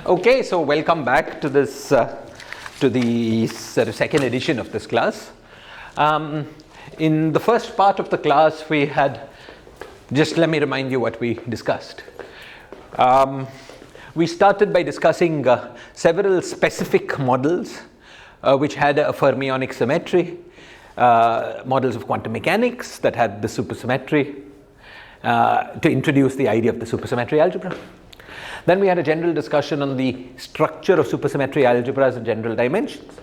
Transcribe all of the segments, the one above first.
Okay, so welcome back to this to the second edition of this class. In the first part of the class, we had just let me remind you what we discussed. We started by discussing several specific models which had a fermionic symmetry, models of quantum mechanics that had the supersymmetry to introduce the idea of the supersymmetry algebra. Then we had a general discussion on the structure of supersymmetry algebras and general dimensions.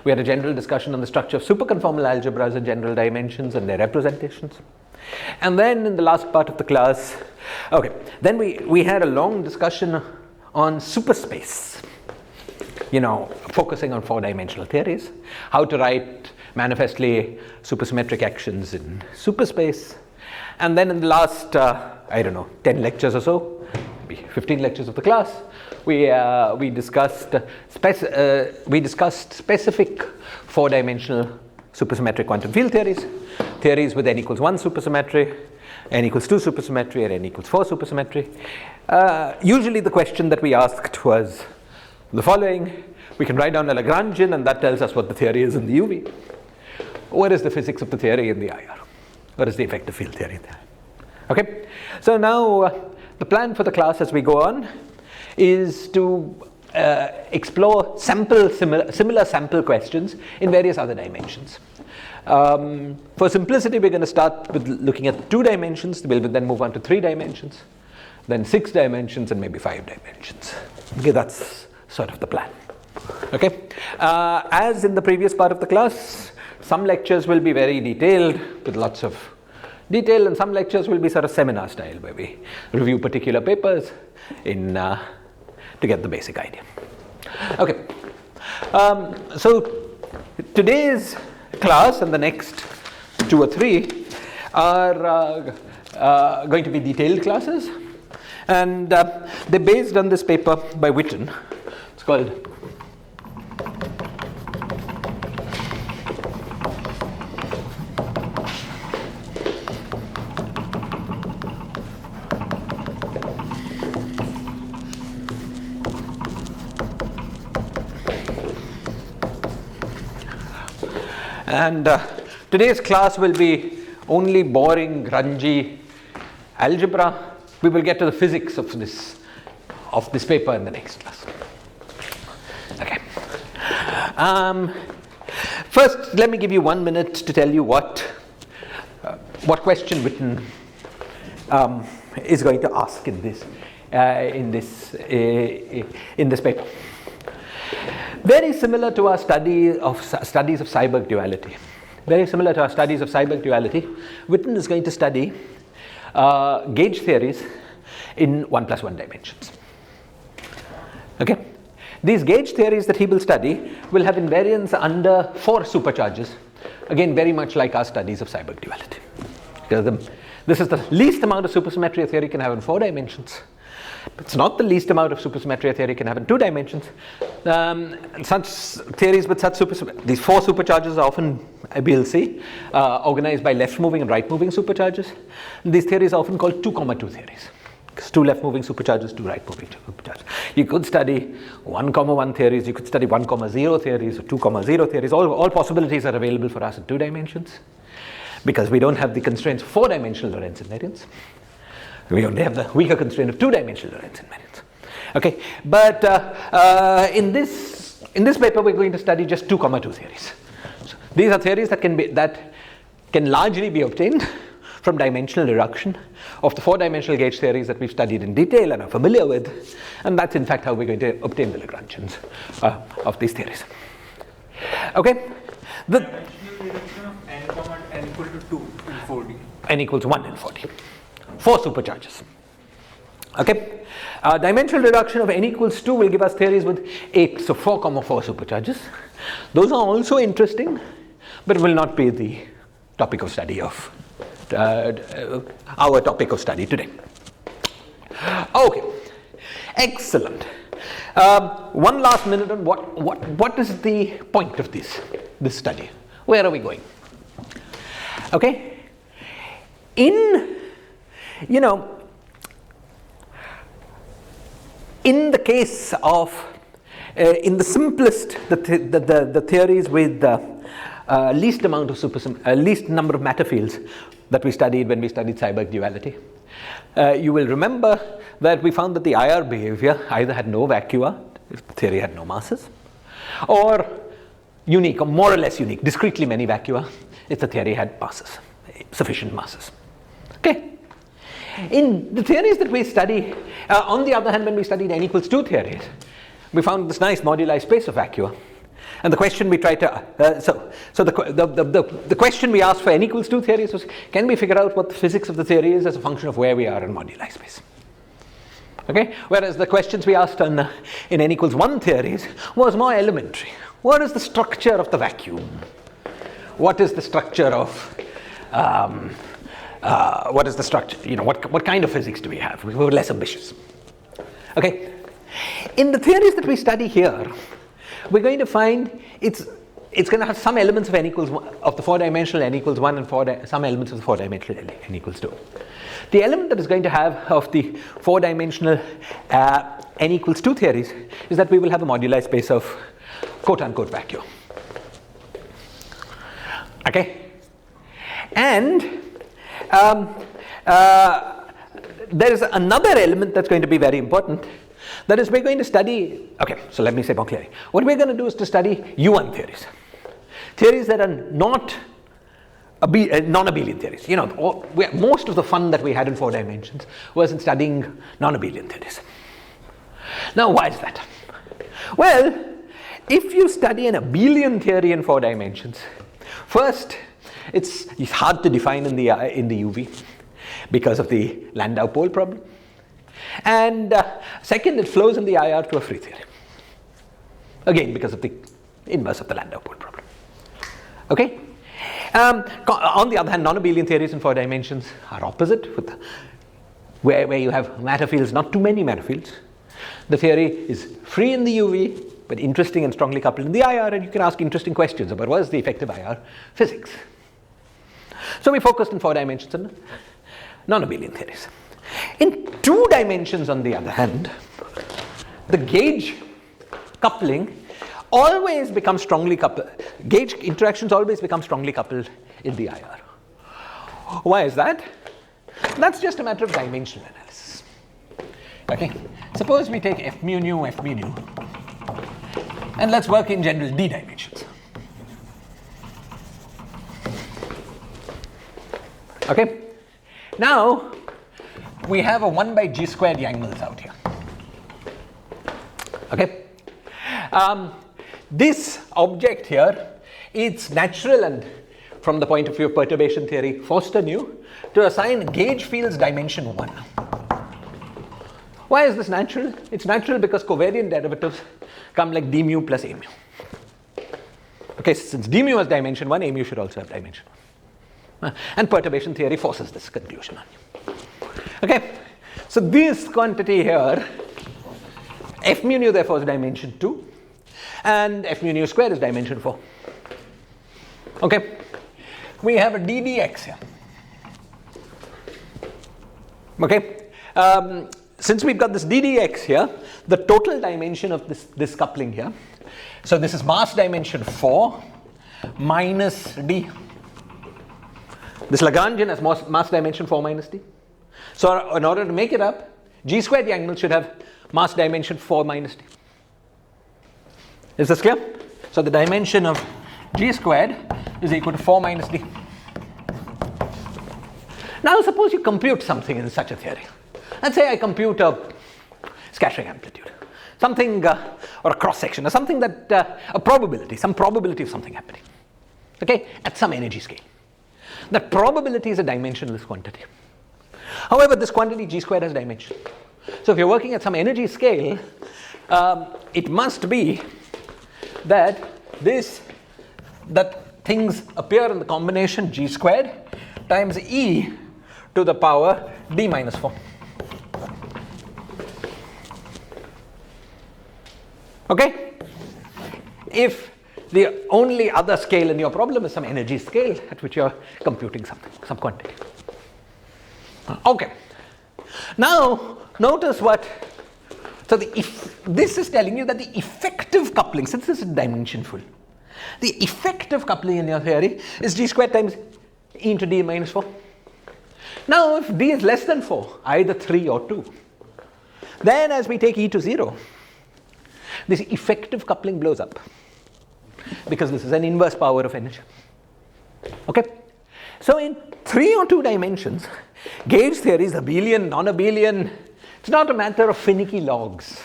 We had a general discussion on the structure of superconformal algebras and general dimensions and their representations. And then in the last part of the class, then we had a long discussion on superspace, focusing on four-dimensional theories, how to write manifestly supersymmetric actions in superspace. And then in the last, 10 lectures or so, 15 lectures of the class, we discussed specific four-dimensional supersymmetric quantum field theories with n equals 1 supersymmetry, n equals 2 supersymmetry, and n equals 4 supersymmetry. Usually the question that we asked was the following: we can write down a Lagrangian, and that tells us what the theory is in the UV. What is the physics of the theory in the IR? What is the effective field theory in the IR? Okay, so now the plan for the class as we go on is to explore similar sample questions in various other dimensions. For simplicity, we're going to start with looking at 2 dimensions. We'll then move on to 3 dimensions, then 6 dimensions, and maybe 5 dimensions. Okay, that's sort of the plan. Okay, as in the previous part of the class, some lectures will be very detailed with lots of detail, and some lectures will be sort of seminar style, where we review particular papers to get the basic idea. Okay, so today's class and the next 2 or 3 are going to be detailed classes, and they're based on this paper by Witten. It's called and today's class will be only boring, grungy algebra. We will get to the physics of this paper in the next class. Okay. First, let me give you 1 minute to tell you what question Witten is going to ask in this paper. Very similar to our studies of Seiberg duality. Witten is going to study gauge theories in 1+1 dimensions. Okay, these gauge theories that he will study will have invariance under 4 supercharges. Again, very much like our studies of Seiberg duality. This is the least amount of supersymmetry a theory can have in 4 dimensions. It's not the least amount of supersymmetry a theory can have in 2 dimensions. Such theories with such these 4 supercharges are often, we'll see, organized by left-moving and right-moving supercharges. And these theories are often called 2,2 theories. Because 2 left-moving supercharges, 2 right-moving supercharges. You could study 1,1 theories, you could study 1,0 theories, or 2,0 theories. All possibilities are available for us in 2 dimensions, because we don't have the constraints of 4-dimensional Lorentz invariance. We only have the weaker constraint of 2-dimensional Lorentz invariance. Okay, but in this paper we're going to study just 2,2 theories. So these are theories that can largely be obtained from dimensional reduction of the 4-dimensional gauge theories that we've studied in detail and are familiar with, and that's in fact how we're going to obtain the Lagrangians of these theories. Okay, the reduction of n equal to 2 in 4D. N equals 1 in 4D. 4 supercharges. Okay, dimensional reduction of n equals 2 will give us theories with 8, so 4, 4 supercharges. Those are also interesting, but will not be the topic of study of our topic of study today. Okay, excellent. 1 last minute on what is the point of this study? Where are we going? Okay, in the case of, in the simplest, the theories with the least amount of least number of matter fields that we studied when we studied Seiberg duality, you will remember that we found that the IR behavior either had no vacua, if the theory had no masses, or unique, or more or less unique, discretely many vacua, if the theory had masses, sufficient masses. Okay. In the theories that we study, on the other hand, when we studied n equals 2 theories, we found this nice moduli space of vacua. And the question we tried to, the question we asked for n equals 2 theories was, can we figure out what the physics of the theory is as a function of where we are in moduli space? Okay? Whereas the questions we asked in n equals 1 theories was more elementary. What is the structure of the vacuum? What is the structure of, what is the structure, what kind of physics do we have? We were less ambitious. Okay? In the theories that we study here, we're going to find it's going to have some elements of n equals 1, of the 4-dimensional n equals 1 and some elements of the 4-dimensional n equals 2. The element that is going to have of the 4-dimensional n equals 2 theories is that we will have a moduli space of quote-unquote vacuum. Okay? And there is another element that's going to be very important. That is, we're going to study, okay, so let me say more clearly. What we're going to do is to study U1 theories. Theories that are not non-abelian theories. Most of the fun that we had in 4 dimensions was in studying non-abelian theories. Now, why is that? Well, if you study an abelian theory in 4 dimensions, first, it's hard to define in the UV because of the Landau pole problem. And second, it flows in the IR to a free theory. Again, because of the inverse of the Landau pole problem. Okay? On the other hand, non-abelian theories in 4 dimensions are opposite, where you have matter fields, not too many matter fields. The theory is free in the UV, but interesting and strongly coupled in the IR, and you can ask interesting questions about what is the effective IR physics. So we focused in 4 dimensions on non-abelian theories. In 2 dimensions, on the other hand, the gauge coupling always becomes strongly coupled. Gauge interactions always become strongly coupled in the IR. Why is that? That's just a matter of dimensional analysis. Okay? Suppose we take f mu nu, and let's work in general d dimensions. Okay? Now, we have a 1 by g squared Yang-Mills out here. Okay? This object here, it's natural, and from the point of view of perturbation theory, Forster knew to assign gauge fields dimension 1. Why is this natural? It's natural because covariant derivatives come like d mu plus a mu. Okay, since d mu has dimension 1, a mu should also have dimension 1. And perturbation theory forces this conclusion on you. Okay, so this quantity here, f mu nu therefore is dimension 2, and f mu nu square is dimension 4. Okay, we have a ddx here. Okay, since we've got this ddx here, the total dimension of this coupling here, so this is mass dimension 4 minus d. This Lagrangian has mass dimension 4 minus d. So in order to make it up, g squared Yang-Mills should have mass dimension 4 minus d. Is this clear? So the dimension of g squared is equal to 4 minus d. Now suppose you compute something in such a theory. Let's say I compute a scattering amplitude, something, or a cross section, or something that, some probability of something happening, okay, at some energy scale. That probability is a dimensionless quantity. However, this quantity g squared has dimension. So if you're working at some energy scale, it must be that things appear in the combination g squared times e to the power d minus 4. Okay? If the only other scale in your problem is some energy scale at which you're computing something, some quantity. Okay. Now, notice So this is telling you that the effective coupling, since this is dimensionful, the effective coupling in your theory is d squared times e into d minus 4. Now, if d is less than 4, either 3 or 2, then as we take e to 0, this effective coupling blows up because this is an inverse power of energy. Okay? So in 3 or 2 dimensions, gauge theory is abelian, non-abelian. It's not a matter of finicky logs.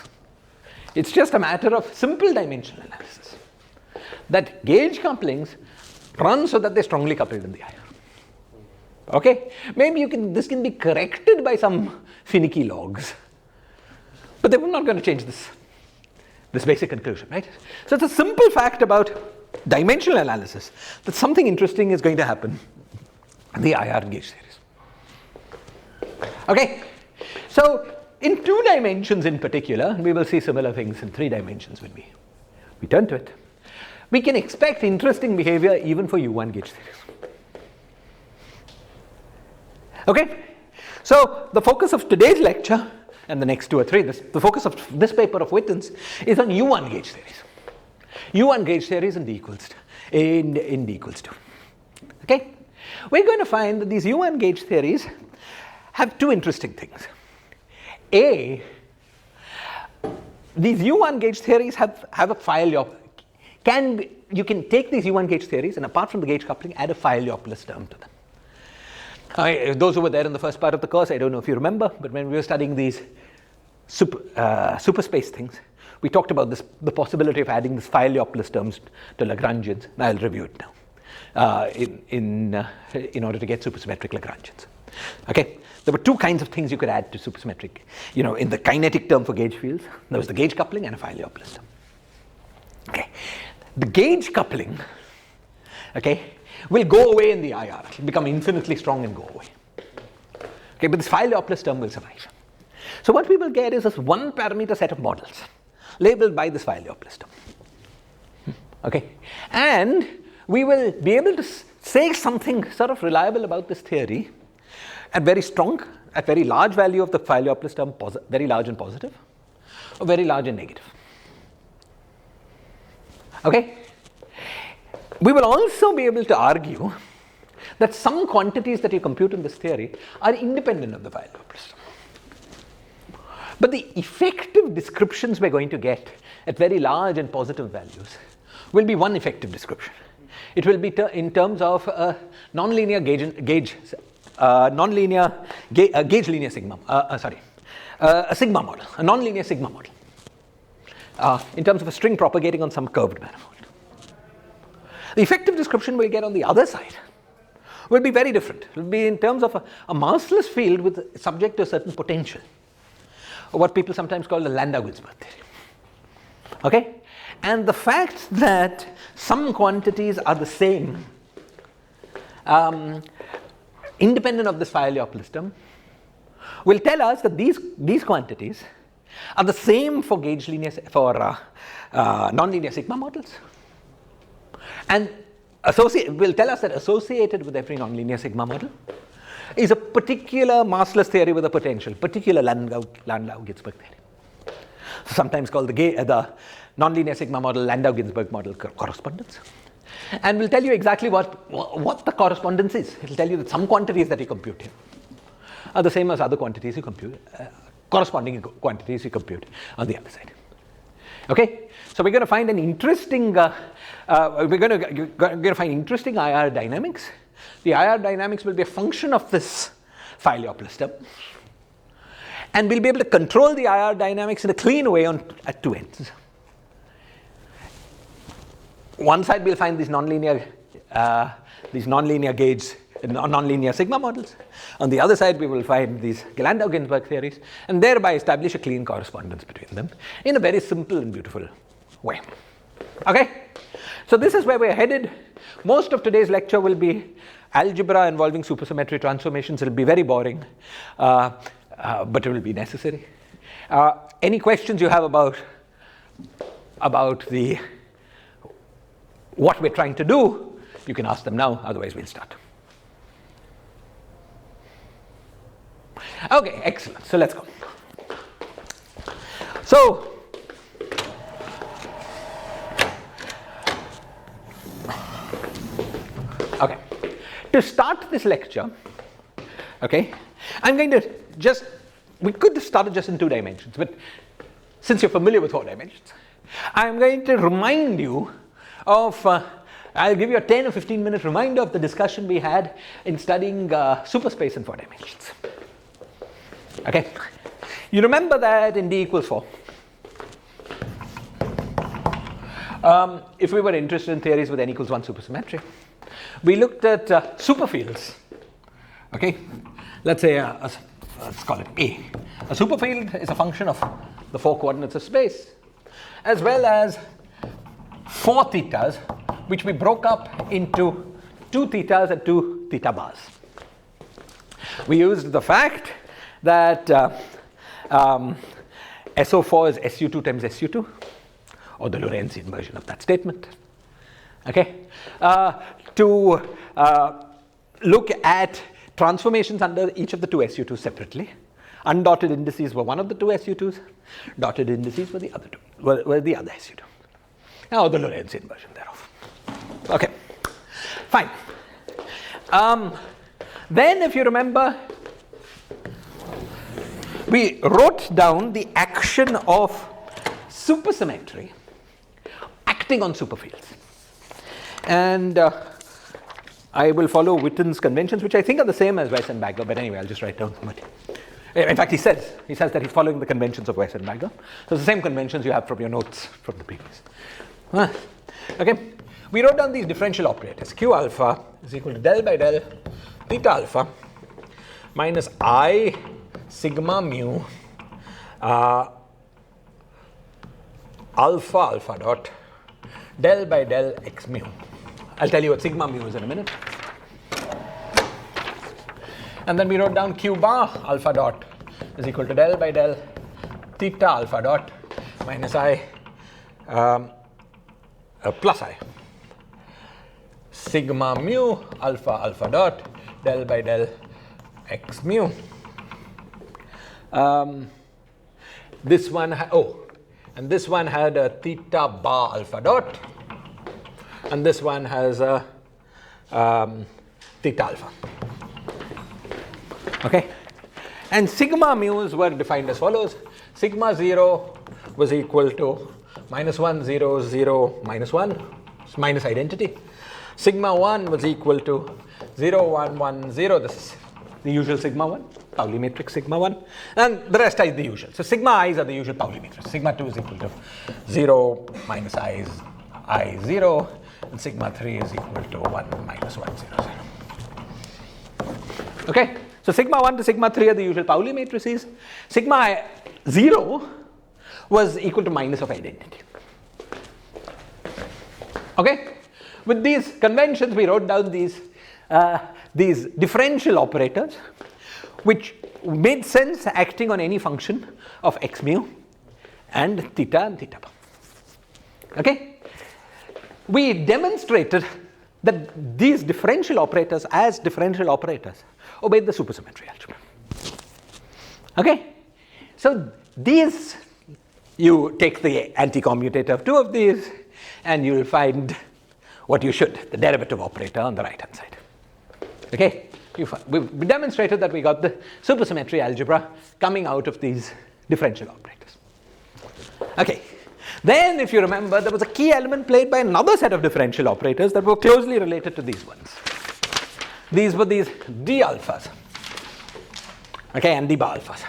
It's just a matter of simple dimensional analysis. That gauge couplings run so that they're strongly coupled in the IR. Okay? Maybe this can be corrected by some finicky logs, but they're not going to change this basic conclusion, right? So it's a simple fact about dimensional analysis that something interesting is going to happen in the IR gauge theories. Okay? So in 2 dimensions in particular, we will see similar things in 3 dimensions when we turn to it. We can expect interesting behavior even for U1 gauge theories. Okay? So the focus of today's lecture and the next 2 or 3, the focus of this paper of Witten's is on U1 gauge theories. U1 gauge theories in D equals 2. Okay? We're going to find that these U1 gauge theories have 2 interesting things. A, these U1 gauge theories have a file you can take these U1 gauge theories and apart from the gauge coupling, add a File-Laplace term to them. Those who were there in the first part of the course, I don't know if you remember, but when we were studying these superspace things, we talked about the possibility of adding this File-Laplace terms to Lagrangians. I'll review it now in order to get supersymmetric Lagrangians. Okay? There were 2 kinds of things you could add to supersymmetric. In the kinetic term for gauge fields, there was the gauge coupling and a File-Laplace term. Okay? The gauge coupling, okay, will go away in the IR. It will become infinitely strong and go away. Okay, but this File-Laplace term will survive. So what we will get is this 1 parameter set of models labeled by this File-Laplace term. Okay, and we will be able to say something sort of reliable about this theory at very large value of the File-Laplace term, very large and positive, or very large and negative. Okay? We will also be able to argue that some quantities that you compute in this theory are independent of the File-Laplace term. But the effective descriptions we're going to get at very large and positive values will be one effective description. It will be in terms of a nonlinear gauge linear sigma, a sigma model, a nonlinear sigma model, in terms of a string propagating on some curved manifold. The effective description we'll get on the other side will be very different. It will be in terms of a massless field with subject to a certain potential, or what people sometimes call the Landau-Ginzburg theory. Okay? And the fact that some quantities are the same, independent of this File-Laplace term, will tell us that these quantities are the same for nonlinear sigma models, and will tell us that associated with every nonlinear sigma model is a particular massless theory with a potential, particular Landau-Ginzburg theory. Sometimes called the nonlinear sigma model Landau-Ginzburg model correspondence. And we'll tell you exactly what the correspondence is. It will tell you that some quantities that you compute here are the same as other quantities you compute, corresponding quantities you compute on the other side. Okay? So we're going to find an interesting, we're going to find interesting IR dynamics. The IR dynamics will be a function of this File-Laplace term. And we'll be able to control the IR dynamics in a clean way at 2 ends. One side we'll find these nonlinear gauge, nonlinear sigma models. On the other side we will find these Landau-Ginzburg theories and thereby establish a clean correspondence between them in a very simple and beautiful way. Okay? So this is where we're headed. Most of today's lecture will be algebra involving supersymmetry transformations. It will be very boring, but it will be necessary. Any questions you have about what we're trying to do, you can ask them now, otherwise we'll start. Okay, excellent. So let's go. So, okay, to start this lecture, okay, I'm going to just, we could have started just in 2 dimensions, but since you're familiar with 4 dimensions, I'm going to remind you of, I'll give you a 10 or 15 minute reminder of the discussion we had in studying superspace in 4 dimensions. Okay, you remember that in D equals 4. If we were interested in theories with n equals 1 supersymmetry, we looked at superfields. Okay, let's say, let's call it A. A superfield is a function of the 4 coordinates of space, as well as 4 thetas, which we broke up into 2 thetas and 2 theta bars. We used the fact that SO4 is SU2 times SU2, or the Lorentzian version of that statement. Okay, to look at transformations under each of the 2 SU2s separately. Undotted indices were one of the 2 SU2s. Dotted indices were the other 2, were the other SU2. Now the Lorentzian version thereof. Okay, fine. Then, if you remember, we wrote down the action of supersymmetry acting on superfields. And I will follow Witten's conventions, which I think are the same as Weissenberger, but anyway, I'll just write down some. In fact, he says that he's following the conventions of Weissenberger. So it's the same conventions you have from your notes from the previous. Okay, we wrote down these differential operators. Q alpha is equal to del by del theta alpha minus I sigma mu alpha alpha dot del by del x mu. I'll tell you what sigma mu is in a minute. And then we wrote down Q bar alpha dot is equal to del by del theta alpha dot minus I plus I sigma mu alpha alpha dot del by del x mu. This one, and this one had a theta bar alpha dot, and this one has a theta alpha. Okay, and sigma mu's were defined as follows. Sigma 0 was equal to minus 1 0 0 minus 1, minus identity. Sigma 1 was equal to 0 1 1 0. This is the usual sigma 1, Pauli matrix sigma 1, and the rest is the usual. So sigma i's are the usual Pauli matrix. Sigma 2 is equal to 0 minus I is I 0, and sigma 3 is equal to 1 minus 1 0 0. Okay, so sigma 1 to sigma 3 are the usual Pauli matrices. Sigma 0 was equal to minus of identity. Okay, with these conventions we wrote down these differential operators which made sense acting on any function of x mu and theta bar. Okay, we demonstrated that these differential operators as differential operators obeyed the supersymmetry algebra. Okay, so these, you take the anti-commutator of 2 of these and you will find what you should, the derivative operator on the right hand side. Okay, we demonstrated that we got the supersymmetry algebra coming out of these differential operators. Okay, then if you remember, there was a key element played by another set of differential operators that were closely related to these ones. These were these d alphas, okay, and d bar alphas.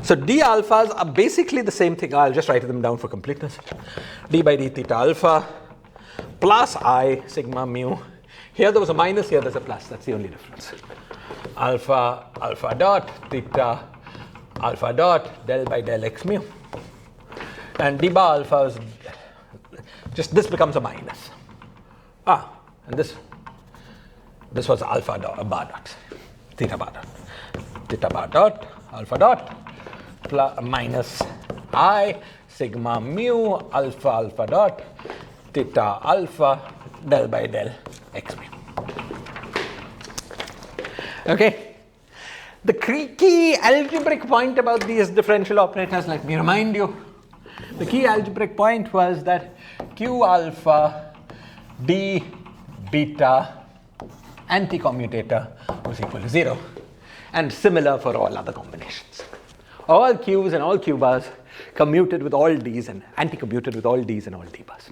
So d alphas are basically the same thing. I'll just write them down for completeness. D by d theta alpha plus I sigma mu. Here there was a minus, here there's a plus. That's the only difference. Alpha alpha dot theta alpha dot del by del x mu. And d bar alpha is just, this becomes a minus. And this was alpha dot, bar dot, theta bar dot, alpha dot, plus minus I sigma mu alpha dot, theta alpha del by del x mu. Okay, The key algebraic point about these differential operators, let me remind you, the key algebraic point was that Q alpha d beta anti-commutator was equal to 0, and similar for all other combinations. All Q's and all Q bars commuted with all D's and anti-commuted with all D's and all D bars.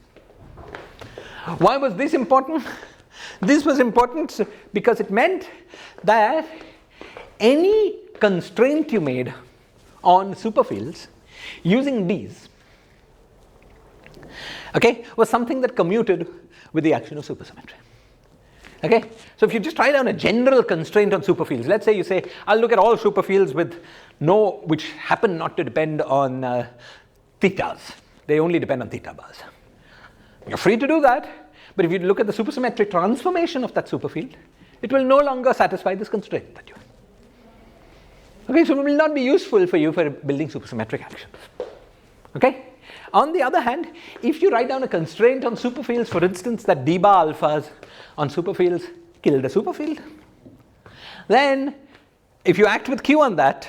Why was this important? This was important because it meant that any constraint you made on superfields using D's, okay, was something that commuted with the action of supersymmetry. Okay, so if you just write down a general constraint on superfields, let's say you say, I'll look at all superfields with which happen not to depend on thetas. They only depend on theta bars. You're free to do that, but if you look at the supersymmetric transformation of that superfield, it will no longer satisfy this constraint that you have. Okay, so it will not be useful for you for building supersymmetric actions. Okay? On the other hand, if you write down a constraint on superfields, for instance, that d bar alphas on superfields kill the superfield, then if you act with Q on that,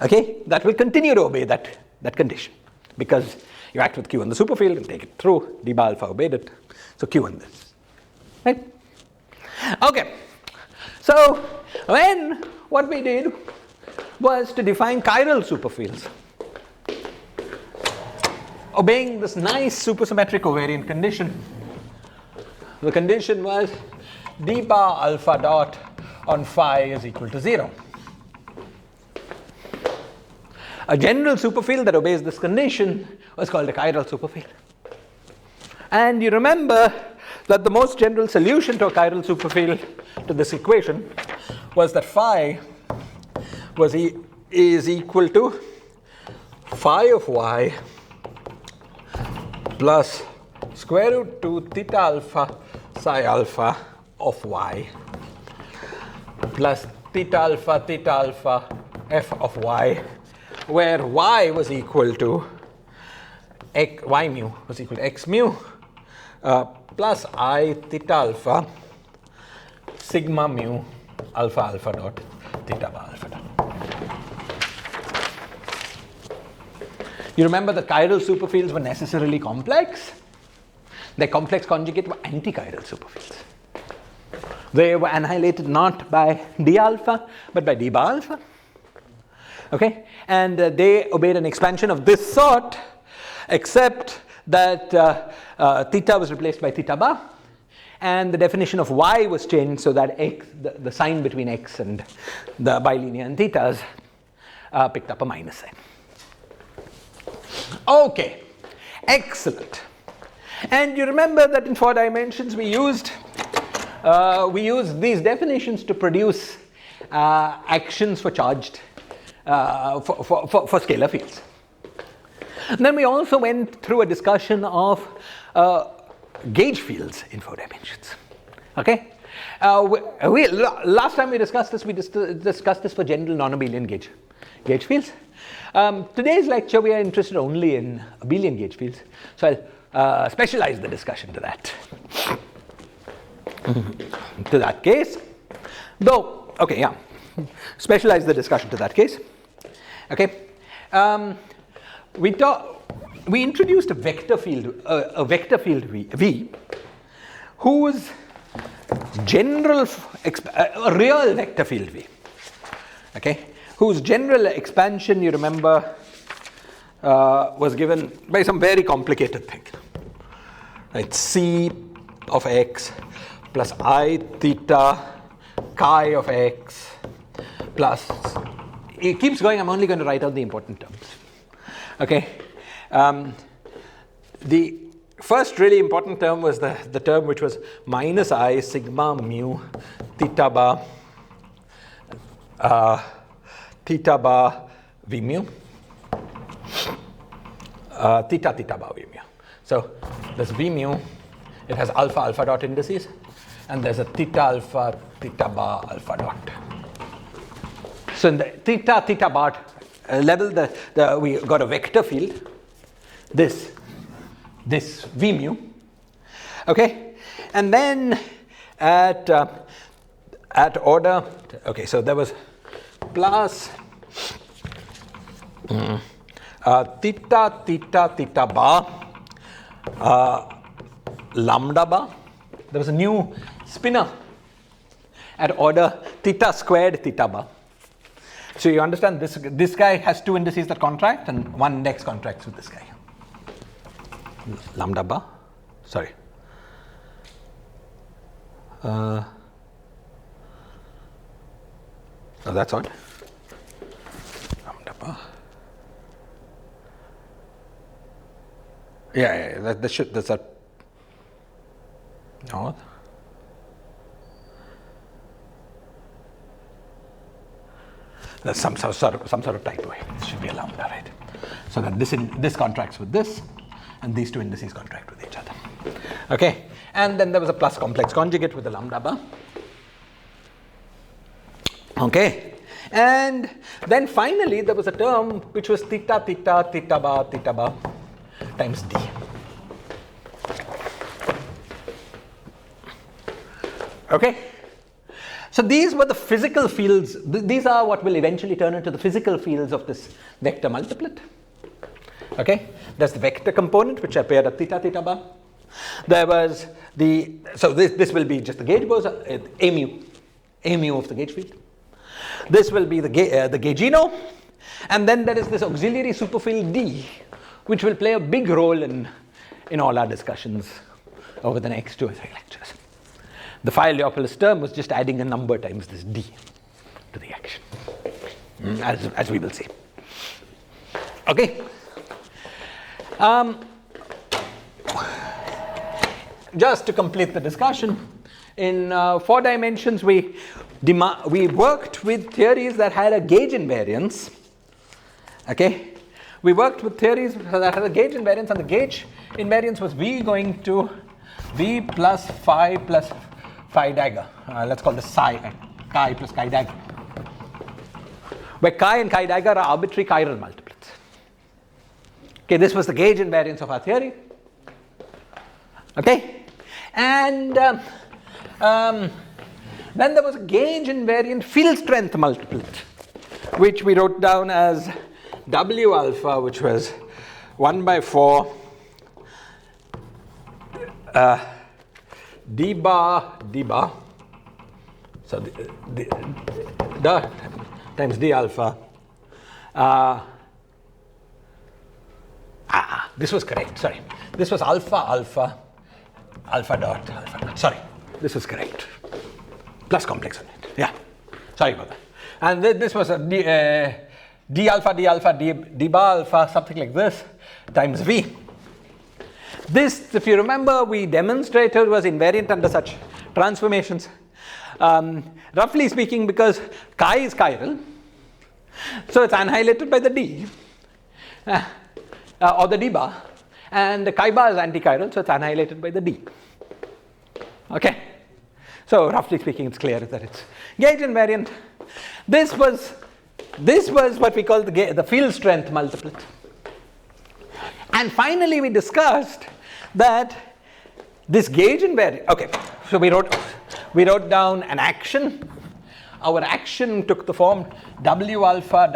okay, that will continue to obey that condition, because you act with Q on the superfield and take it through, d bar alpha obeyed it, so Q on this. Right? Okay, so what we did was to define chiral superfields, obeying this nice supersymmetric covariant condition. The condition was d bar alpha dot on phi is equal to 0. A general superfield that obeys this condition was called a chiral superfield. And you remember that the most general solution to a chiral superfield to this equation was that phi is equal to phi of y plus square root 2 theta alpha psi alpha of y plus theta alpha f of y, where y was equal to y mu was equal to x mu plus I theta alpha sigma mu alpha dot theta bar alpha dot. You remember the chiral superfields were necessarily complex. Their complex conjugate were anti-chiral superfields. They were annihilated not by d alpha but by d bar alpha. Okay, and they obeyed an expansion of this sort, except that theta was replaced by theta bar, and the definition of y was changed so that x, the sign between x and the bilinear and thetas picked up a minus sign. Okay, excellent. And you remember that in 4 dimensions we used these definitions to produce actions for charged for scalar fields. And then we also went through a discussion of gauge fields in 4 dimensions. Okay, last time we discussed this for general non-abelian gauge fields. Today's lecture we are interested only in abelian gauge fields, so I'll specialize the discussion to that case. Though, okay, yeah, specialize the discussion to that case. Okay, we introduced a vector field V, whose general a real vector field V. Okay, whose general expansion, you remember, was given by some very complicated thing. Right, C of x plus I theta chi of x plus, it keeps going, I'm only going to write out the important terms. Okay, the first really important term was the term which was minus I sigma mu theta bar v mu theta bar v mu. So there's v mu, it has alpha dot indices, and there's a theta bar alpha dot. So in the theta bar level, we got a vector field, this v mu, okay, and then at at order, okay, so there was plus theta, theta, theta bar, lambda bar. There was a new spinner at order theta squared theta bar. So you understand this guy has two indices that contract and one index contracts with this guy. Lambda bar, sorry. Oh, that's odd. Lambda bar. Yeah, that's a, no. There's some sort of typo here. This should be a lambda, right? So that this contracts with this, and these two indices contract with each other. Okay, and then there was a plus complex conjugate with the lambda bar. Okay, and then finally there was a term which was theta, theta, theta bar times d. Okay. So these were the physical fields. These are what will eventually turn into the physical fields of this vector multiplet. Okay, there's the vector component which appeared at theta, theta bar. There was so this will be just the gauge boson, a mu of the gauge field. This will be the gaugino, and then there is this auxiliary superfield D, which will play a big role in all our discussions over the next 2 or 3 lectures. The Phi-Leopoldus term was just adding a number times this D to the action, as we will see. Okay. Just to complete the discussion, in 4 dimensions we worked with theories that had a gauge invariance. Okay, we worked with theories that had a gauge invariance, and the gauge invariance was V going to V plus phi dagger. Let's call this psi, chi plus chi dagger, where chi and chi dagger are arbitrary chiral multiplets. Okay, this was the gauge invariance of our theory. Okay, and then there was a gauge invariant field strength multiplet, which we wrote down as W alpha, which was 1/4 d bar, so the times d alpha. This was correct, sorry. This was alpha dot. Sorry, this was correct. Plus complex on it, yeah. Sorry about that. And this was a d alpha, d bar alpha, something like this, times V. This, if you remember, we demonstrated was invariant under such transformations. Roughly speaking, because chi is chiral, so it's annihilated by the d, or the d bar, and the chi bar is antichiral, so it's annihilated by the d. Okay, so roughly speaking, it's clear that it's gauge invariant. This was what we call the field strength multiplet. And finally, we discussed that this gauge invariant. Okay, so we wrote down an action. Our action took the form W alpha.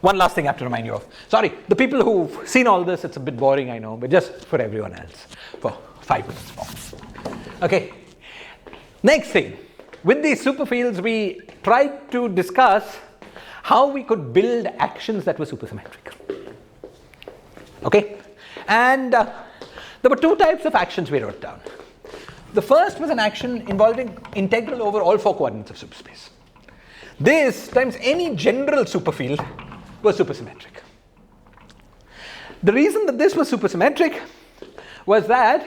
One last thing I have to remind you of. Sorry, the people who've seen all this, it's a bit boring, I know, but just for everyone else, for 5 minutes more. Okay. Next thing, with these superfields, we tried to discuss how we could build actions that were supersymmetric. Okay, and there were 2 types of actions we wrote down. The first was an action involving integral over all 4 coordinates of superspace. This times any general superfield was supersymmetric. The reason that this was supersymmetric was that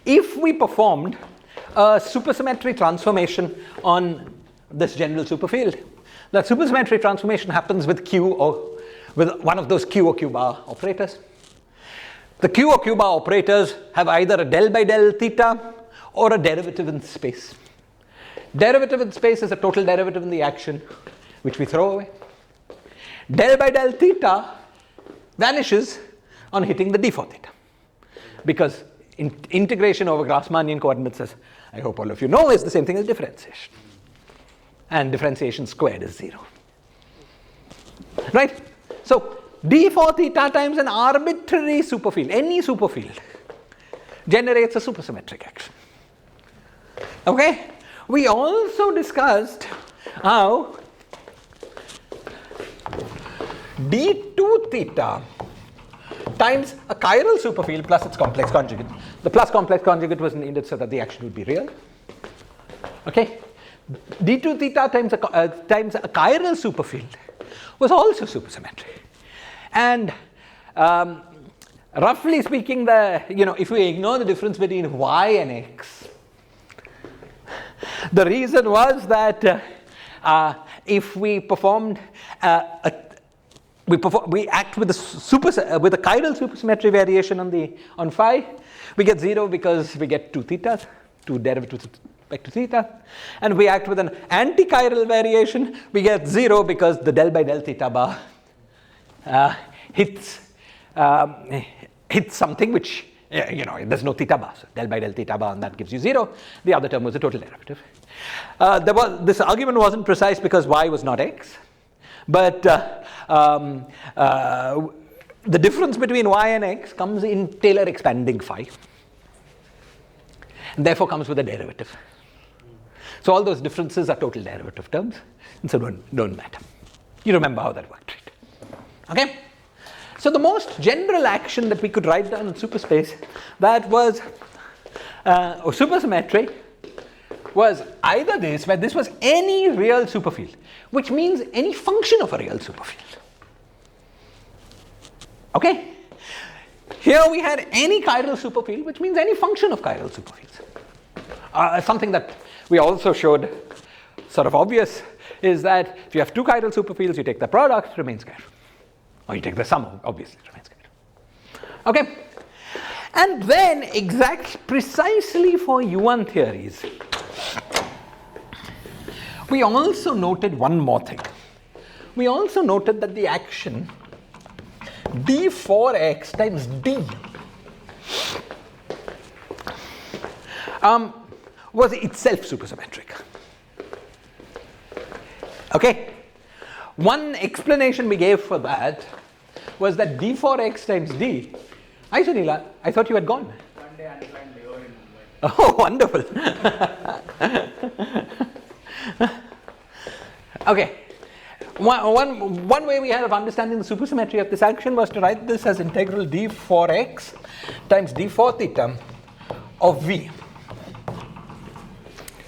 if we performed a supersymmetry transformation on this general superfield, that supersymmetry transformation happens with Q or with one of those Q or Q bar operators. The Q or Q bar operators have either a del by del theta or a derivative in space. Derivative in space is a total derivative in the action, which we throw away. Del by del theta vanishes on hitting the d4 theta, because integration over Grassmannian coordinates, as I hope all of you know, is the same thing as differentiation. And differentiation squared is 0. Right? So d4 theta times an arbitrary superfield, any superfield, generates a supersymmetric action. Okay? We also discussed how d2 theta times a chiral superfield plus its complex conjugate. The plus complex conjugate was needed so that the action would be real. Okay? d2 theta times a chiral superfield was also supersymmetric. And roughly speaking, if we ignore the difference between y and x, the reason was that if we performed we act with a chiral supersymmetry variation on phi, we get 0 because we get 2 thetas, 2 derivatives with respect to theta, and we act with an anti-chiral variation, we get 0 because the del by del theta bar hits something which there's no theta bar, so del by del theta bar, and that gives you 0. The other term was a total derivative. This argument wasn't precise because y was not x, but the difference between y and x comes in Taylor expanding phi, and therefore comes with a derivative. So all those differences are total derivative terms, and so don't matter. You remember how that worked, right? Okay? So the most general action that we could write down in superspace that was supersymmetry was either this, where this was any real superfield, which means any function of a real superfield. Okay? Here we had any chiral superfield, which means any function of chiral superfields. Something that we also showed sort of obvious is that if you have two chiral superfields, you take the product, it remains chiral. Or you take the sum, obviously, it remains chiral. Okay? And then, precisely for Yuan theories, we also noted one more thing. We also noted that the action d4x times d was itself supersymmetric. Okay? One explanation we gave for that was that d4x times d. Hi Sunila, I thought you had gone. One day I'll find Leo in Mumbai. Oh, wonderful. Okay. One way we had of understanding the supersymmetry of this action was to write this as integral d4x times d4 theta of v.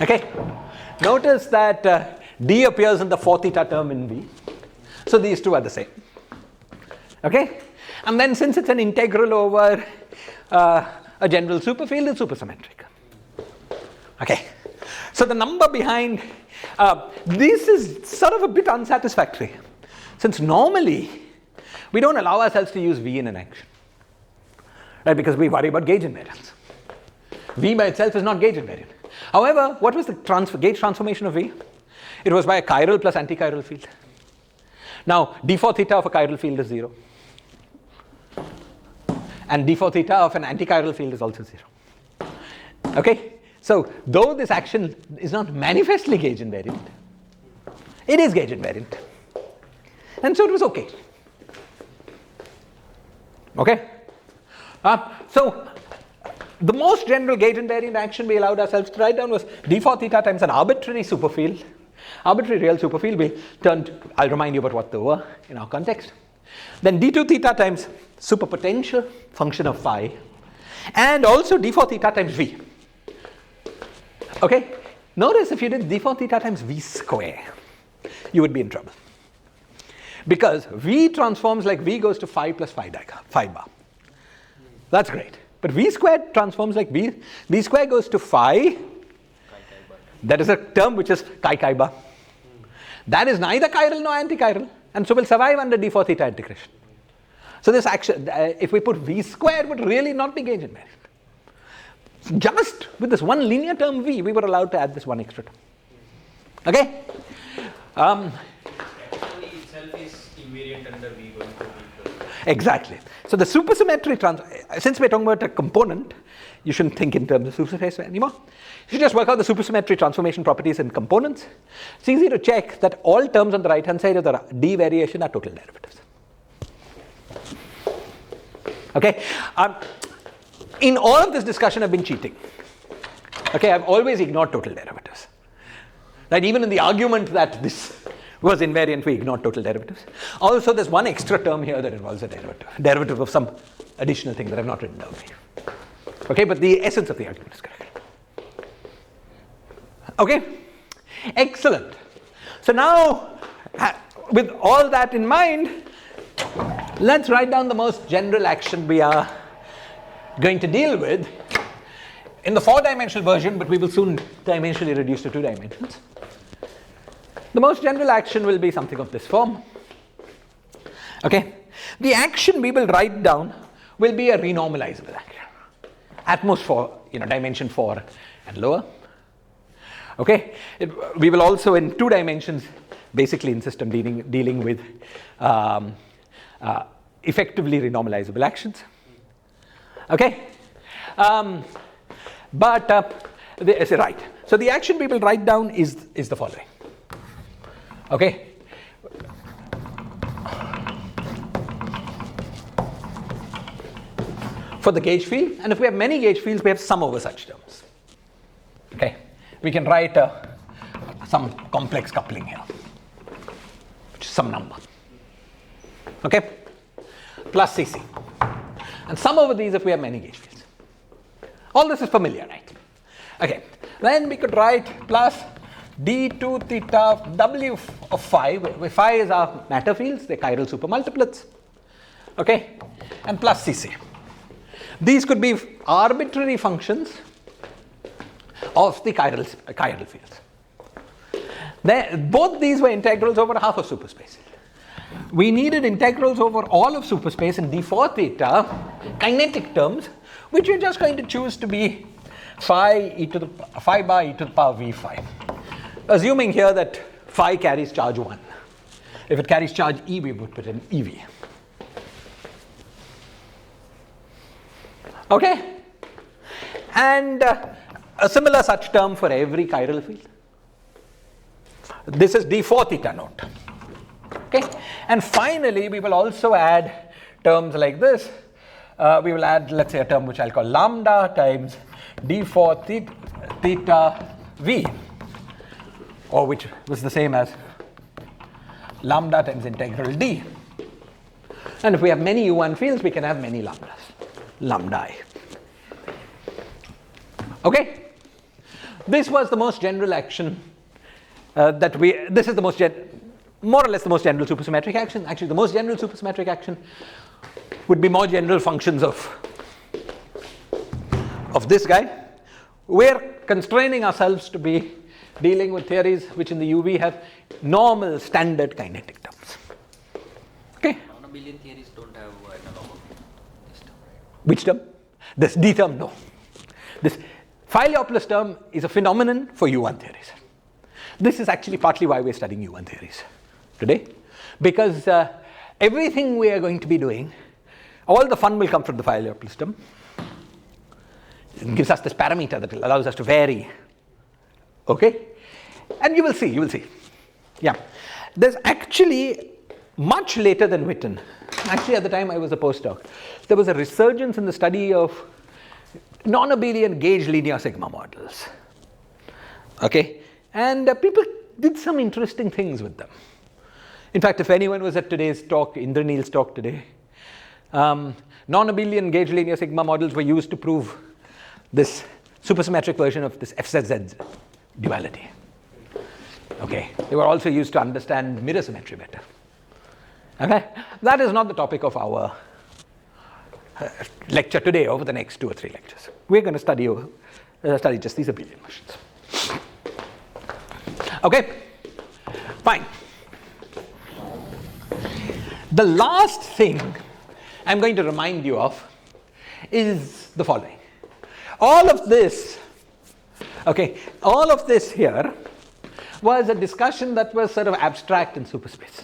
Okay? Notice that d appears in the 4 theta term in v. So these two are the same. Okay? And then since it's an integral over a general superfield, it's supersymmetric. Okay? So the number behind this is sort of a bit unsatisfactory, since normally we don't allow ourselves to use v in an action, right? Because we worry about gauge invariance. V by itself is not gauge invariant. However, what was the gauge transformation of v? It was by a chiral plus antichiral field. Now, d4 theta of a chiral field is 0. And d4 theta of an antichiral field is also 0. Okay? So, though this action is not manifestly gauge invariant, it is gauge invariant. And so it was okay. Okay? So, the most general gauge invariant action we allowed ourselves to write down was d4 theta times an arbitrary superfield. Arbitrary real superfield, I'll remind you about what they were in our context. Then d2 theta times superpotential, function of phi, and also d4 theta times v. Okay? Notice if you did d4 theta times v square, you would be in trouble. Because v transforms like v goes to phi plus phi bar. That's great. But v squared transforms like v squared goes to phi. That is a term which is chi bar. That is neither chiral nor antichiral, and so will survive under d4 theta integration. So this action, if we put v squared, would really not be gauge invariant. Just with this one linear term v, we were allowed to add this one extra term. Okay? Actually, it's itself is invariant under V1 to V+. Exactly. So the supersymmetry, since we're talking about a component, you shouldn't think in terms of superspace anymore. You should just work out the supersymmetry transformation properties in components. It's easy to check that all terms on the right hand side of the D variation are total derivatives. Okay. In all of this discussion, I've been cheating. Okay, I've always ignored total derivatives. Right, even in the argument that this was invariant, we ignored total derivatives. Also, there's one extra term here that involves a derivative of some additional thing that I've not written down for you. Okay, but the essence of the argument is correct. Okay, excellent. So now, with all that in mind, let's write down the most general action we are going to deal with in the 4-dimensional version, but we will soon dimensionally reduce to 2 dimensions. The most general action will be something of this form. Okay, the action we will write down will be a renormalizable action, at most for dimension 4 and lower. Okay, we will also in 2 dimensions basically insist on dealing with effectively renormalizable actions. Okay, right. So the action we will write down is the following. Okay. For the gauge field, and if we have many gauge fields, we have sum over such terms. Okay, we can write some complex coupling here, which is some number. Okay, plus CC, and sum over these if we have many gauge fields. All this is familiar, right? Okay, then we could write plus d2 theta w of phi, where phi is our matter fields, they're chiral supermultiplets. Okay, and plus CC. These could be arbitrary functions of the chiral fields. Both these were integrals over half of superspace. We needed integrals over all of superspace in d4 theta kinetic terms, which we're just going to choose to be phi bar e to the power v phi. Assuming here that phi carries charge 1. If it carries charge e, we would put in ev. Okay? And a similar such term for every chiral field. This is d4 theta note. Okay? And finally, we will also add terms like this. We will add, let's say, a term which I'll call lambda times d4 theta v, or which was the same as lambda times integral d. And if we have many U1 fields, we can have many lambdas, lambda. Okay? This was the most general action this is the most more or less the most general supersymmetric action. Actually, the most general supersymmetric action would be more general functions of this guy. We're constraining ourselves to be dealing with theories which in the UV have normal standard kinetic terms. Okay? Non-abelian theories don't have analog of this term, right? Which term? This D term, no. This Phi-Laplace term is a phenomenon for U1 theories. This is actually partly why we're studying U1 theories today, because everything we are going to be doing, all the fun will come from the Phi-Laplace term. It gives us this parameter that allows us to vary. Okay? And you will see. Yeah. There's actually, much later than Witten, actually at the time I was a postdoc, there was a resurgence in the study of non-abelian gauge linear sigma models. Okay? And people did some interesting things with them. In fact, if anyone was at today's talk, Indranil's talk today, non-abelian gauge linear sigma models were used to prove this supersymmetric version of this FZZ duality. Okay, they were also used to understand mirror symmetry better. Okay, that is not the topic of our lecture today. Over the next 2 or 3 lectures, we're going to study just these abelian versions. Okay, fine. The last thing I'm going to remind you of is the following. All of this here was a discussion that was sort of abstract in superspace.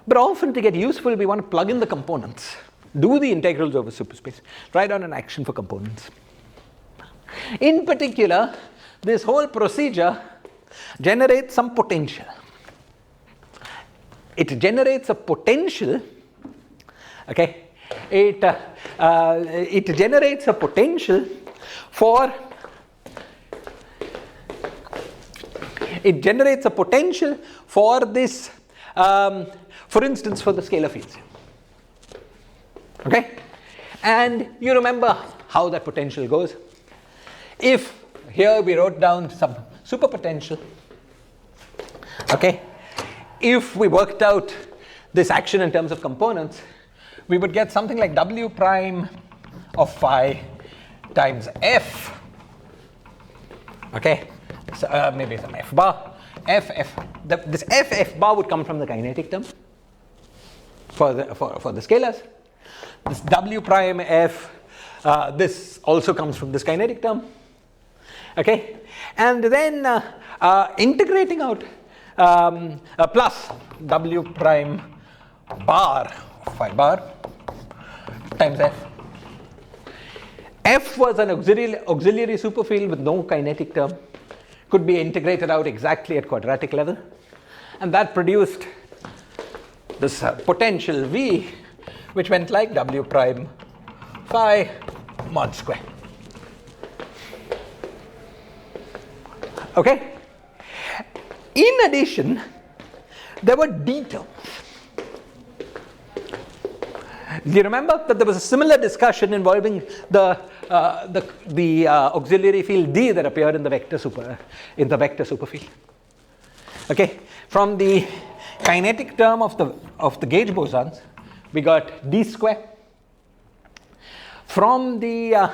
But often to get useful, we want to plug in the components, do the integrals over superspace, write down an action for components. In particular, this whole procedure generates some potential. It generates a potential, okay? It generates a potential for this, for instance, for the scalar fields. Okay? And you remember how that potential goes. If here we wrote down some superpotential, okay? If we worked out this action in terms of components, we would get something like W prime of phi times F, okay? So, maybe some F bar. This F bar would come from the kinetic term for the scalars. This W prime F, this also comes from this kinetic term, okay? And then integrating out plus W prime bar, phi bar times F. F was an auxiliary superfield with no kinetic term, could be integrated out exactly at quadratic level, and that produced this potential V, which went like W prime phi mod square. Okay? In addition, there were D terms. Do you remember that there was a similar discussion involving the auxiliary field D that appeared in the vector superfield? Okay, from the kinetic term of the gauge bosons, we got D square. From the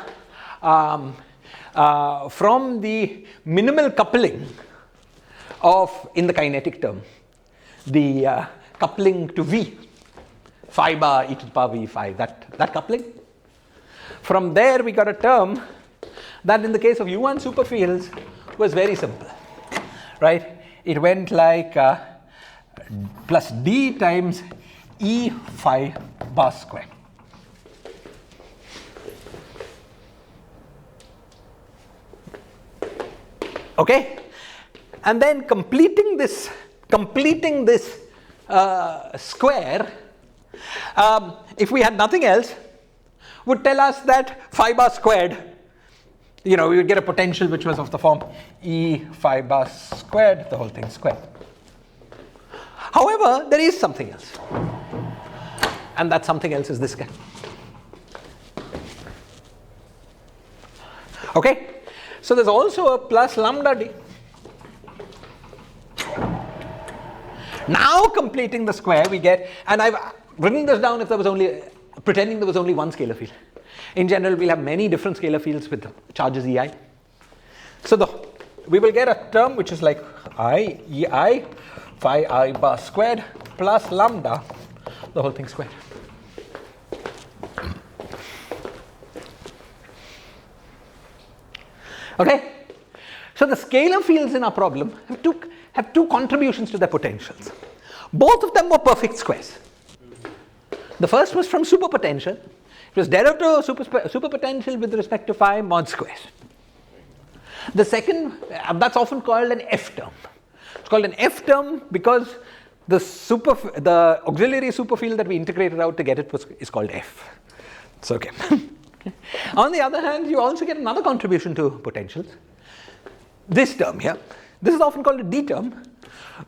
minimal coupling in the kinetic term, the coupling to V, phi bar e to the power V phi, that coupling. From there we got a term that in the case of U1 superfields was very simple, right? It went like plus D times E phi bar square. Okay? And then completing this square, if we had nothing else, would tell us that phi bar squared, we would get a potential which was of the form E phi bar squared, the whole thing squared. However, there is something else, and that something else is this guy. Okay? So there's also a plus lambda D. Now completing the square we get, and I've written this down pretending there was only one scalar field. In general, we'll have many different scalar fields with charges EI. So we will get a term which is like EI phi I bar squared plus lambda, the whole thing squared. Okay? So the scalar fields in our problem have two contributions to their potentials. Both of them were perfect squares. The first was from superpotential. It was derivative of superpotential with respect to phi mod squares. The second, that's often called an F term. It's called an F term because the auxiliary superfield that we integrated out to get it is called F. It's okay. On the other hand, you also get another contribution to potentials. This term here, this is often called a D term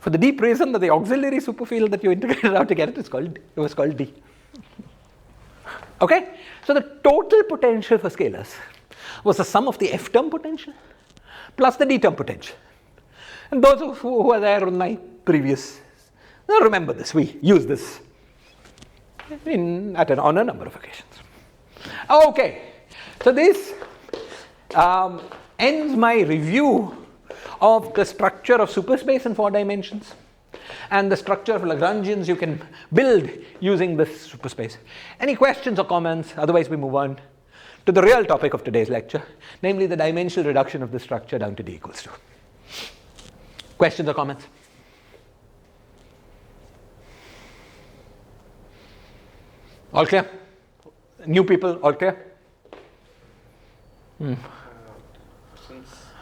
for the deep reason that the auxiliary superfield that you integrated out to get it was called D. Okay? So the total potential for scalars was the sum of the F term potential plus the D term potential. And those who were there on my previous, remember this, we use this on a number of occasions. Okay, so this ends my review of the structure of superspace in 4 dimensions and the structure of Lagrangians you can build using this superspace. Any questions or comments? Otherwise we move on to the real topic of today's lecture, namely the dimensional reduction of the structure down to D equals 2. Questions or comments? All clear? New people, all clear? Since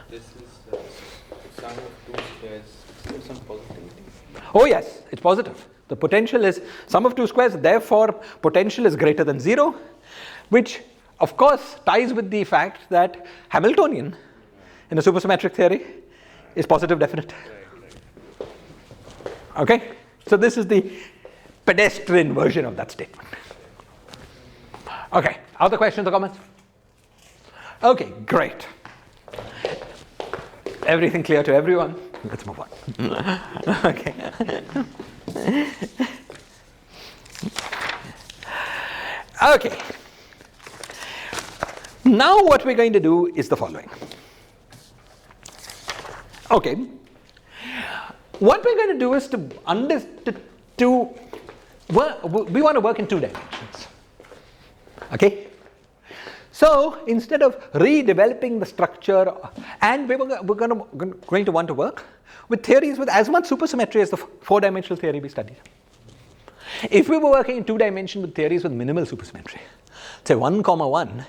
this is sum of two squares, is there some positivity? Oh yes, it's positive. The potential is sum of two squares, therefore potential is greater than 0, which of course ties with the fact that Hamiltonian in a supersymmetric theory is positive definite. Okay? So this is the pedestrian version of that statement. Okay, other questions or comments? Okay, great. Everything clear to everyone? Let's move on. Okay. Okay. Now what we're going to do is the following. Okay. What we're going to do is we want to work in 2 dimensions. Okay? So instead of redeveloping the structure, and we're going to want to work with theories with as much supersymmetry as the 4-dimensional theory we studied. If we were working in 2 dimensions with theories with minimal supersymmetry, say 1, 1,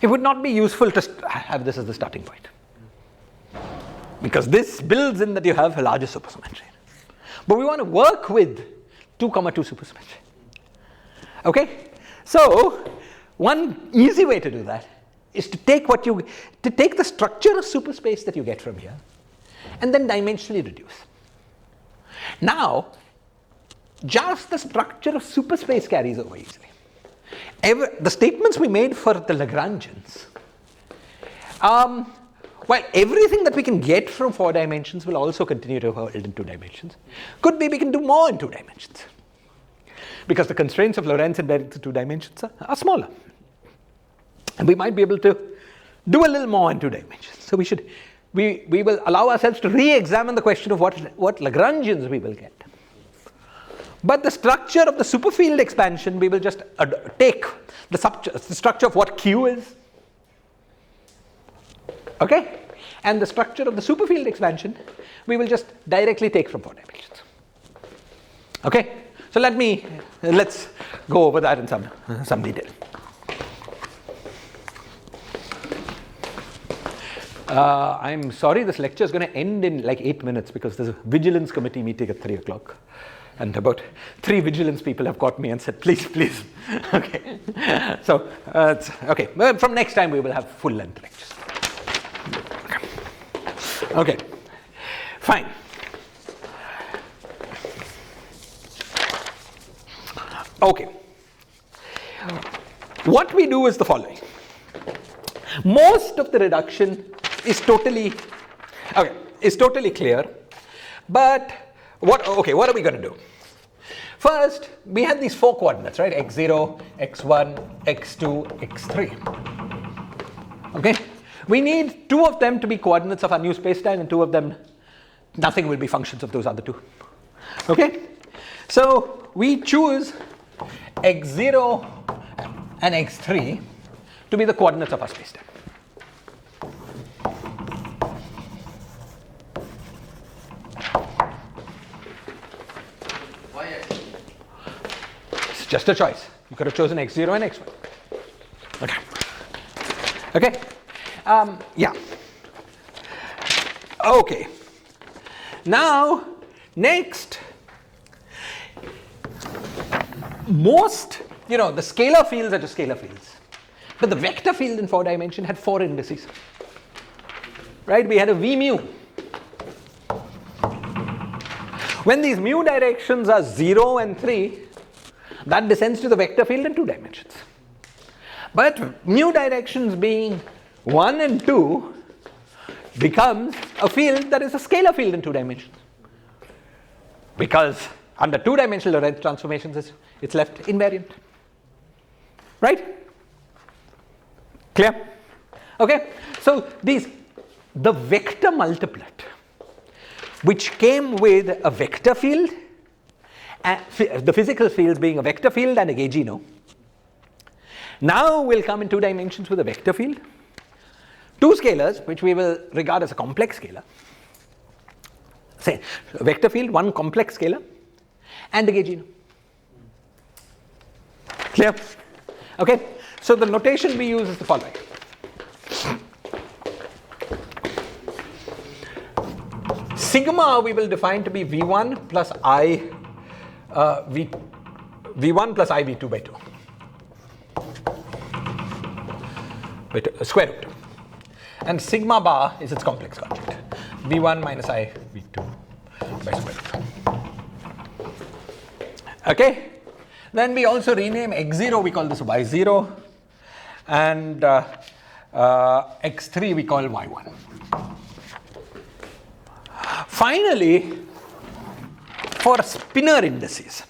it would not be useful to have this as the starting point. Because this builds in that you have a larger supersymmetry. But we want to work with 2, 2 supersymmetry. Okay? So one easy way to do that is to take the structure of superspace that you get from here and then dimensionally reduce. Now, just the structure of superspace carries over easily. The statements we made for the Lagrangians, well, everything that we can get from 4 dimensions will also continue to hold in 2 dimensions. Could be we can do more in 2 dimensions. Because the constraints of Lorentz in 2 dimensions are smaller. And we might be able to do a little more in 2 dimensions. So we will allow ourselves to re-examine the question of what Lagrangians we will get. But the structure of the superfield expansion, we will just take the structure of what Q is. Okay? And the structure of the superfield expansion, we will just directly take from 4 dimensions. Okay? So let's go over that in some detail. I'm sorry, this lecture is going to end in like 8 minutes because there's a vigilance committee meeting at 3 o'clock. And about 3 vigilance people have caught me and said, please. Okay. So, okay. But from next time we will have full length lectures. Okay. Fine. Okay. What we do is the following. Most of the reduction is totally clear, but what are we going to do? First, we have these 4 coordinates, right? x0, x1, x2, x3. Okay? We need 2 of them to be coordinates of our new spacetime, and 2 of them, nothing will be functions of those other 2. Okay? So we choose x0 and x3 to be the coordinates of our spacetime. Why x? It's just a choice. You could have chosen x0 and x1. Okay. Okay. Yeah. Okay. Now, next, the scalar fields are just scalar fields. But the vector field in 4 dimension had 4 indices. Right? We had a v mu. When these mu directions are 0 and 3, that descends to the vector field in 2 dimensions. But mu directions being 1 and 2 becomes a field that is a scalar field in 2 dimensions. Because under 2-dimensional Lorentz transformations, it's left invariant. Right? Clear? Okay? So the vector multiplet, which came with a vector field, the physical fields being a vector field and a gaugino, now will come in 2 dimensions with a vector field, 2 scalars, which we will regard as a complex scalar. Say, a vector field, 1 complex scalar, and a gaugino. Clear? Okay, so the notation we use is the following. Sigma we will define to be V1 plus I V1 plus I V2 by 2. Square root. And sigma bar is its complex conjugate. V1 minus I V2 by square root. Okay? Then we also rename x0, we call this y0, and x3 we call y1. Finally, for spinor indices,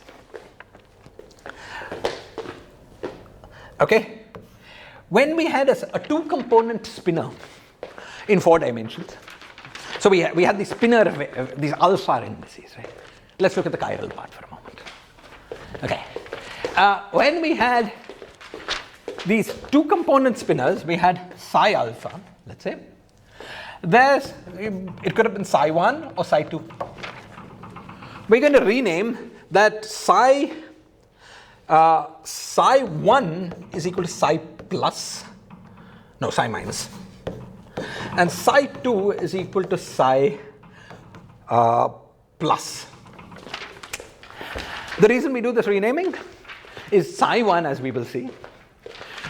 okay, when we had a two-component spinor in 4 dimensions, so we had the spinor, these alpha indices, right? Let's look at the chiral part for a moment. Okay, when we had these two-component spinors, we had psi alpha, let's say. It could have been psi 1 or psi 2. We're going to rename that psi 1 is equal to psi minus, and psi 2 is equal to psi plus. The reason we do this renaming is psi 1, as we will see,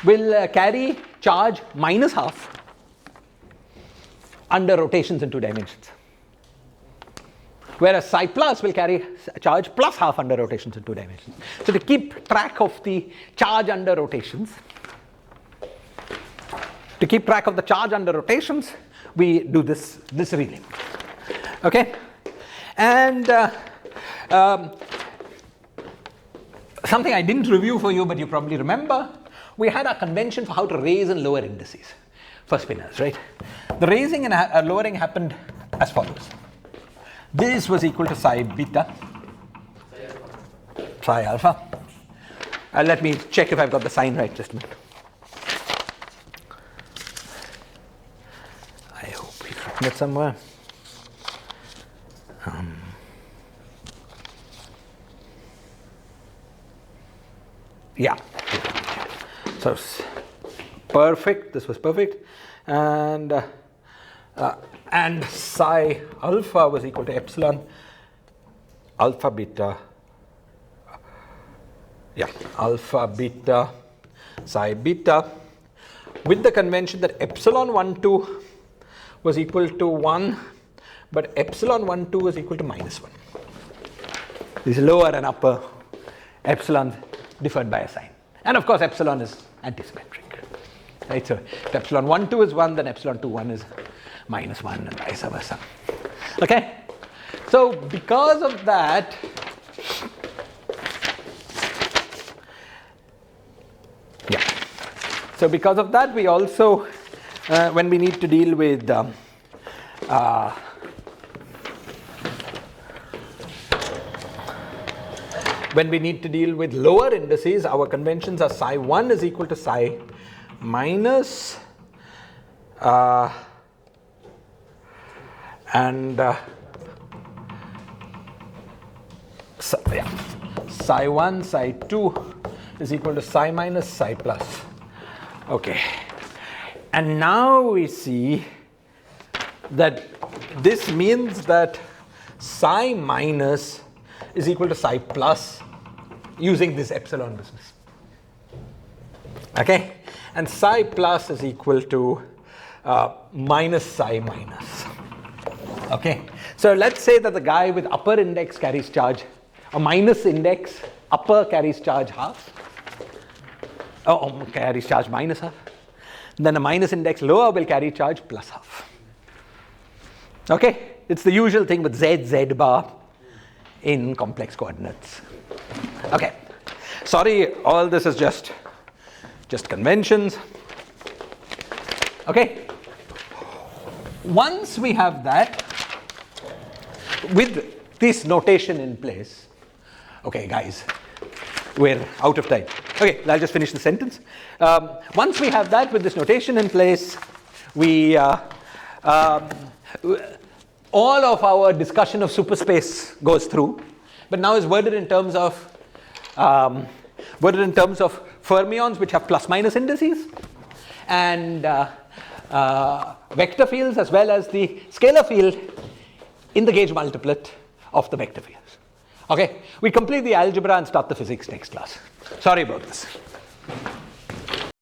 will carry charge minus half under rotations in 2 dimensions, whereas psi plus will carry charge plus half under rotations in 2 dimensions. So to keep track of the charge under rotations, we do this renaming. Okay, and something I didn't review for you, but you probably remember, we had our convention for how to raise and lower indices for spinors, right? The raising and lowering happened as follows. This was equal to psi beta, psi alpha. Let me check if I've got the sign right just a minute. I hope we've written it somewhere. Yeah. So perfect. This was perfect, and psi alpha was equal to epsilon alpha beta. Yeah, alpha beta psi beta, with the convention that epsilon 1 2 was equal to 1, but epsilon 1 2 was equal to minus 1. This lower and upper epsilon differed by a sign, and of course epsilon is antisymmetric, right? So if epsilon 1 2 is 1, then epsilon 2 1 is minus 1, and vice versa. Okay, so because of that, we also when we need to deal with lower indices, our conventions are psi 1 is equal to psi minus psi 1, psi 2 is equal to psi minus, psi plus. Okay, and now we see that this means that psi minus is equal to psi plus using this epsilon business. Okay, and psi plus is equal to minus psi minus. Okay, so let's say that the guy with upper index carries charge, a minus index, upper carries charge half, carries charge minus half, then a minus index lower will carry charge plus half. Okay, it's the usual thing with z bar in complex coordinates. Okay, sorry, all this is just conventions. Okay, once we have that with this notation in place, okay guys, we're out of time. Okay, I'll just finish the sentence. Once we have that with this notation in place, we all of our discussion of superspace goes through, but now is worded in terms of put it in terms of fermions which have plus minus indices, and vector fields as well as the scalar field in the gauge multiplet of the vector fields. Okay, we complete the algebra and start the physics next class. Sorry about this.